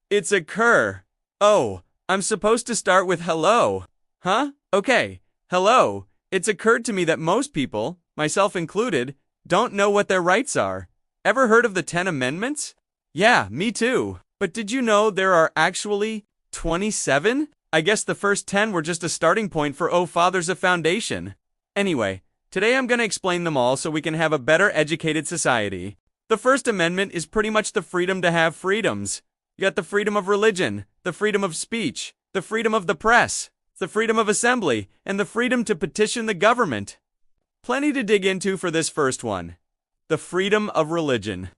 It's a cur. Oh, I'm supposed to start with hello. Huh? Okay. Hello. It's occurred to me that most people, myself included, don't know what their rights are. Ever heard of the 10 Amendments? Yeah, me too. But did you know there are actually 27? I guess the first 10 were just a starting point for Oh Fathers of Foundation. Anyway, today I'm going to explain them all so we can have a better educated society. The First Amendment is pretty much the freedom to have freedoms. You got the freedom of religion, the freedom of speech, the freedom of the press, the freedom of assembly, and the freedom to petition the government. Plenty to dig into for this first one. The freedom of religion.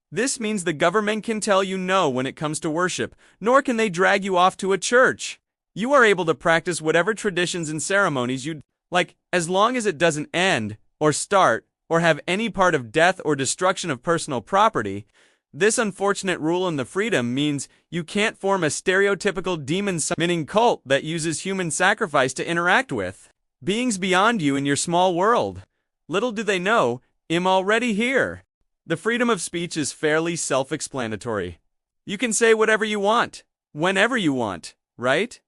This means the government can tell you no when it comes to worship, nor can they drag you off to a church. You are able to practice whatever traditions and ceremonies you'd like, as long as it doesn't end, or start, or have any part of death or destruction of personal property. This unfortunate rule in the freedom means you can't form a stereotypical demon-summoning cult that uses human sacrifice to interact with beings beyond you in your small world. Little do they know, I'm already here. The freedom of speech is fairly self-explanatory. You can say whatever you want, whenever you want, right?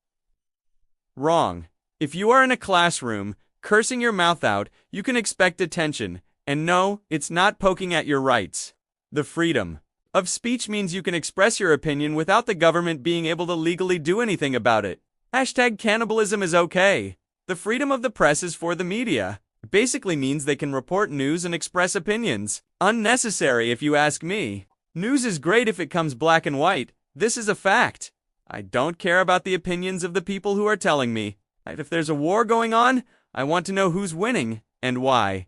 Wrong. If you are in a classroom, cursing your mouth out, you can expect attention, and no, it's not poking at your rights. The freedom of speech means you can express your opinion without the government being able to legally do anything about it. #cannibalism is okay. The freedom of the press is for the media. It basically means they can report news and express opinions. Unnecessary if you ask me. News is great if it comes black and white. This is a fact. I don't care about the opinions of the people who are telling me. If there's a war going on, I want to know who's winning and why.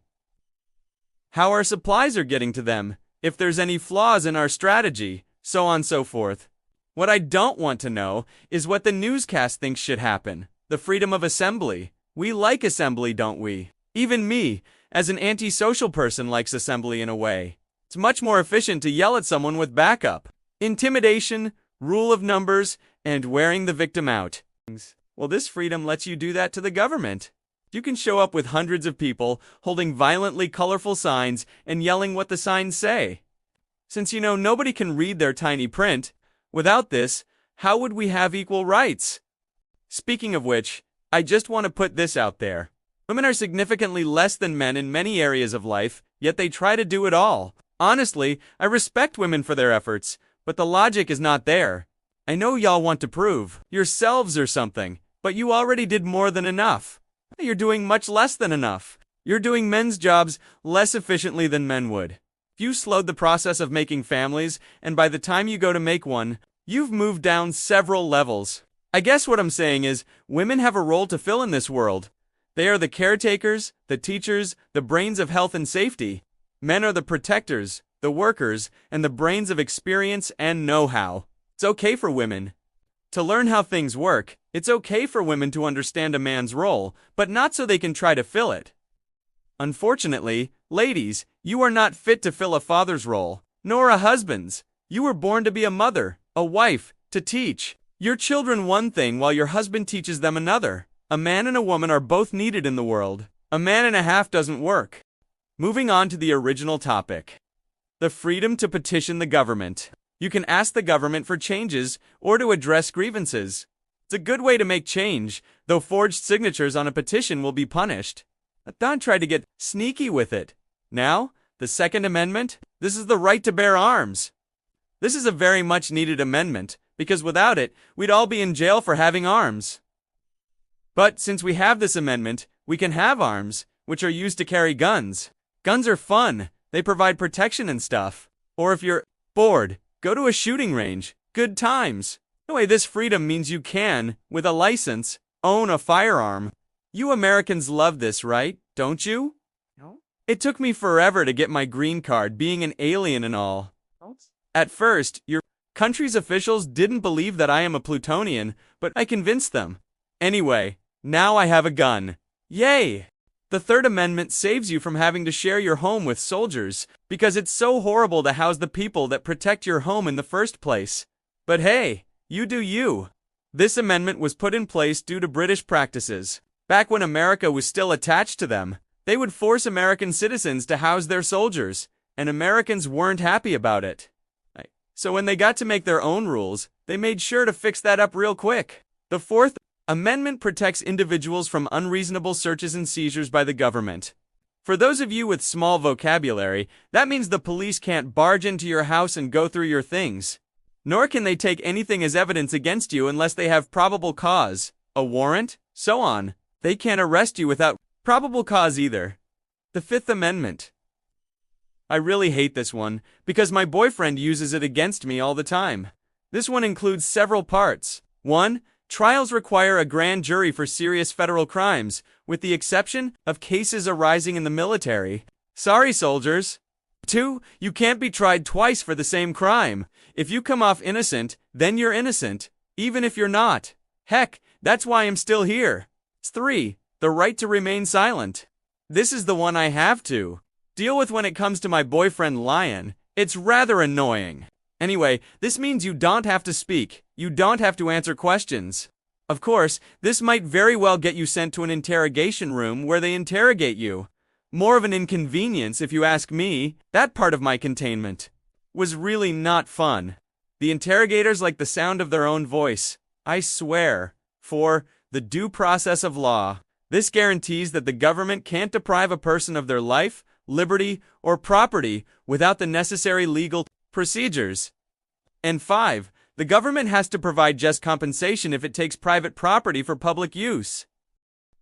How our supplies are getting to them, if there's any flaws in our strategy, so on and so forth. What I don't want to know is what the newscast thinks should happen. The freedom of assembly. We like assembly, don't we? Even me, as an antisocial person, likes assembly in a way. It's much more efficient to yell at someone with backup. Intimidation, rule of numbers, and wearing the victim out. Well, this freedom lets you do that to the government. You can show up with hundreds of people holding violently colorful signs and yelling what the signs say. Since nobody can read their tiny print, without this, how would we have equal rights? Speaking of which, I just want to put this out there. Women are significantly less than men in many areas of life, yet they try to do it all. Honestly, I respect women for their efforts, but the logic is not there. I know y'all want to prove yourselves or something, but you already did more than enough. You're doing much less than enough. You're doing men's jobs less efficiently than men would. If you slowed the process of making families, and by the time you go to make one, you've moved down several levels. I guess what I'm saying is, women have a role to fill in this world. They are the caretakers, the teachers, the brains of health and safety. Men are the protectors, the workers, and the brains of experience and know-how. It's okay for women to learn how things work. It's okay for women to understand a man's role, but not so they can try to fill it. Unfortunately, ladies, you are not fit to fill a father's role, nor a husband's. You were born to be a mother, a wife, to teach your children one thing while your husband teaches them another. A man and a woman are both needed in the world. A man and a half doesn't work. Moving on to the original topic. The freedom to petition the government. You can ask the government for changes or to address grievances. It's a good way to make change, though forged signatures on a petition will be punished. But don't try to get sneaky with it. Now, the Second Amendment. This is the right to bear arms. This is a very much needed amendment, because without it, we'd all be in jail for having arms. But since we have this amendment, we can have arms, which are used to carry guns. Guns are fun. They provide protection and stuff. Or if you're bored, go to a shooting range. Good times. Anyway, this freedom means you can, with a license, own a firearm. You Americans love this, right? Don't you? No. It took me forever to get my green card, being an alien and all. At first, your country's officials didn't believe that I am a Plutonian, but I convinced them. Anyway, now I have a gun. Yay! The Third Amendment saves you from having to share your home with soldiers, because it's so horrible to house the people that protect your home in the first place. But hey, you do you. This amendment was put in place due to British practices. Back when America was still attached to them, they would force American citizens to house their soldiers, and Americans weren't happy about it. So when they got to make their own rules, they made sure to fix that up real quick. The Fourth Amendment protects individuals from unreasonable searches and seizures by the government. For those of you with small vocabulary, that means the police can't barge into your house and go through your things. Nor can they take anything as evidence against you unless they have probable cause, a warrant, so on. They can't arrest you without probable cause either. The Fifth Amendment. I really hate this one, because my boyfriend uses it against me all the time. This one includes several parts. 1. Trials require a grand jury for serious federal crimes, with the exception of cases arising in the military. Sorry, soldiers. 2. You can't be tried twice for the same crime. If you come off innocent, then you're innocent, even if you're not. Heck, that's why I'm still here. 3. The right to remain silent. This is the one I have to deal with when it comes to my boyfriend Lion. It's rather annoying. Anyway, this means you don't have to speak. You don't have to answer questions. Of course, this might very well get you sent to an interrogation room where they interrogate you. More of an inconvenience if you ask me. That part of my containment was really not fun. The interrogators like the sound of their own voice. I swear. 4. The due process of law. This guarantees that the government can't deprive a person of their life, liberty, or property without the necessary legal procedures. And 5. The government has to provide just compensation if it takes private property for public use.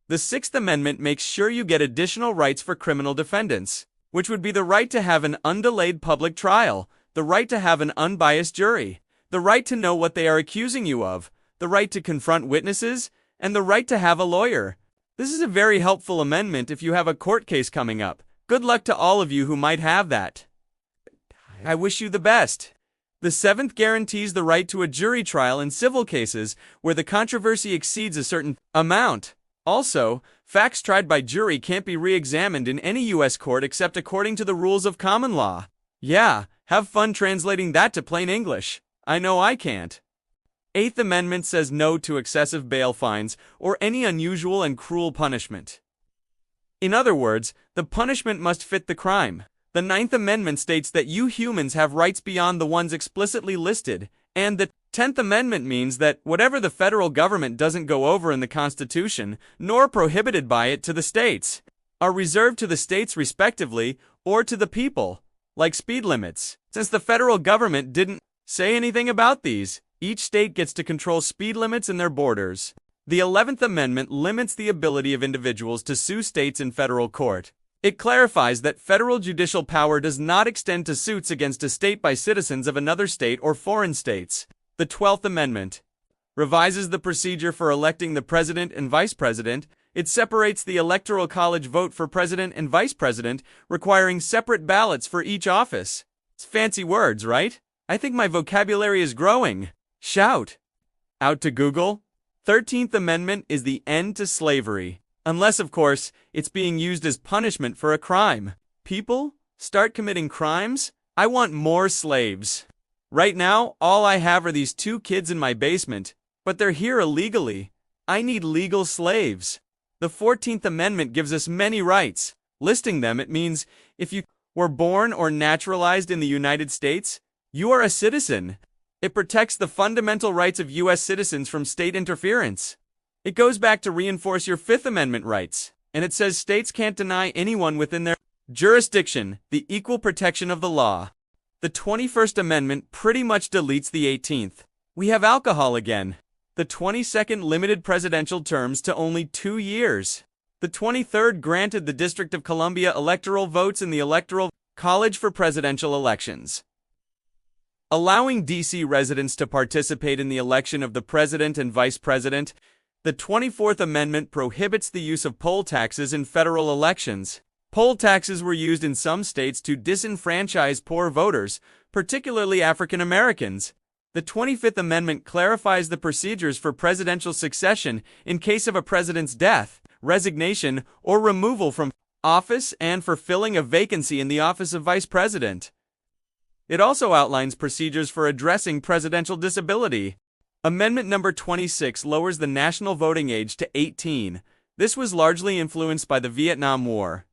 The Sixth Amendment makes sure you get additional rights for criminal defendants, which would be the right to have an undelayed public trial, the right to have an unbiased jury, the right to know what they are accusing you of, the right to confront witnesses, and the right to have a lawyer. This is a very helpful amendment if you have a court case coming up. Good luck to all of you who might have that. I wish you the best. The Seventh guarantees the right to a jury trial in civil cases where the controversy exceeds a certain amount. Also, facts tried by jury can't be re-examined in any U.S. court except according to the rules of common law. Yeah, have fun translating that to plain English. I know I can't. Eighth Amendment says no to excessive bail fines or any unusual and cruel punishment. In other words, the punishment must fit the crime. The Ninth Amendment states that you humans have rights beyond the ones explicitly listed, and the 10th Amendment means that whatever the federal government doesn't go over in the Constitution, nor prohibited by it to the states, are reserved to the states respectively, or to the people, like speed limits. Since the federal government didn't say anything about these, each state gets to control speed limits in their borders. The 11th Amendment limits the ability of individuals to sue states in federal court. It clarifies that federal judicial power does not extend to suits against a state by citizens of another state or foreign states. The 12th Amendment revises the procedure for electing the president and vice president. It separates the electoral college vote for president and vice president, requiring separate ballots for each office. It's fancy words, right? I think my vocabulary is growing. Shout out to Google. 13th Amendment is the end to slavery. Unless, of course, it's being used as punishment for a crime. People start committing crimes? I want more slaves. Right now, all I have are these 2 kids in my basement, but they're here illegally. I need legal slaves. The 14th Amendment gives us many rights. Listing them, it means if you were born or naturalized in the United States, you are a citizen. It protects the fundamental rights of U.S. citizens from state interference. It goes back to reinforce your Fifth Amendment rights, and it says states can't deny anyone within their jurisdiction the equal protection of the law. The 21st Amendment pretty much deletes the 18th. We have alcohol again. The 22nd limited presidential terms to only 2 years. The 23rd granted the District of Columbia electoral votes in the Electoral College for presidential elections, allowing D.C. residents to participate in the election of the president and vice president. The 24th Amendment prohibits the use of poll taxes in federal elections. Poll taxes were used in some states to disenfranchise poor voters, particularly African Americans. The 25th Amendment clarifies the procedures for presidential succession in case of a president's death, resignation, or removal from office, and for filling a vacancy in the office of vice president. It also outlines procedures for addressing presidential disability. Amendment number 26 lowers the national voting age to 18. This was largely influenced by the Vietnam War,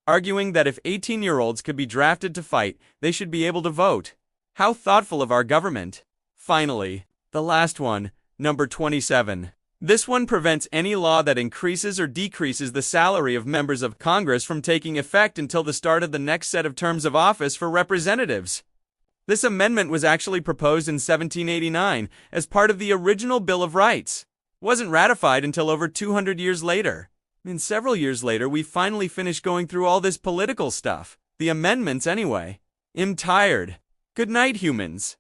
arguing that if 18-year-olds could be drafted to fight, they should be able to vote. How thoughtful of our government. Finally, the last one, number 27. This one prevents any law that increases or decreases the salary of members of Congress from taking effect until the start of the next set of terms of office for representatives. This amendment was actually proposed in 1789 as part of the original Bill of Rights. It wasn't ratified until over 200 years later. And several years later, we finally finished going through all this political stuff. The amendments, anyway. I'm tired. Good night, humans.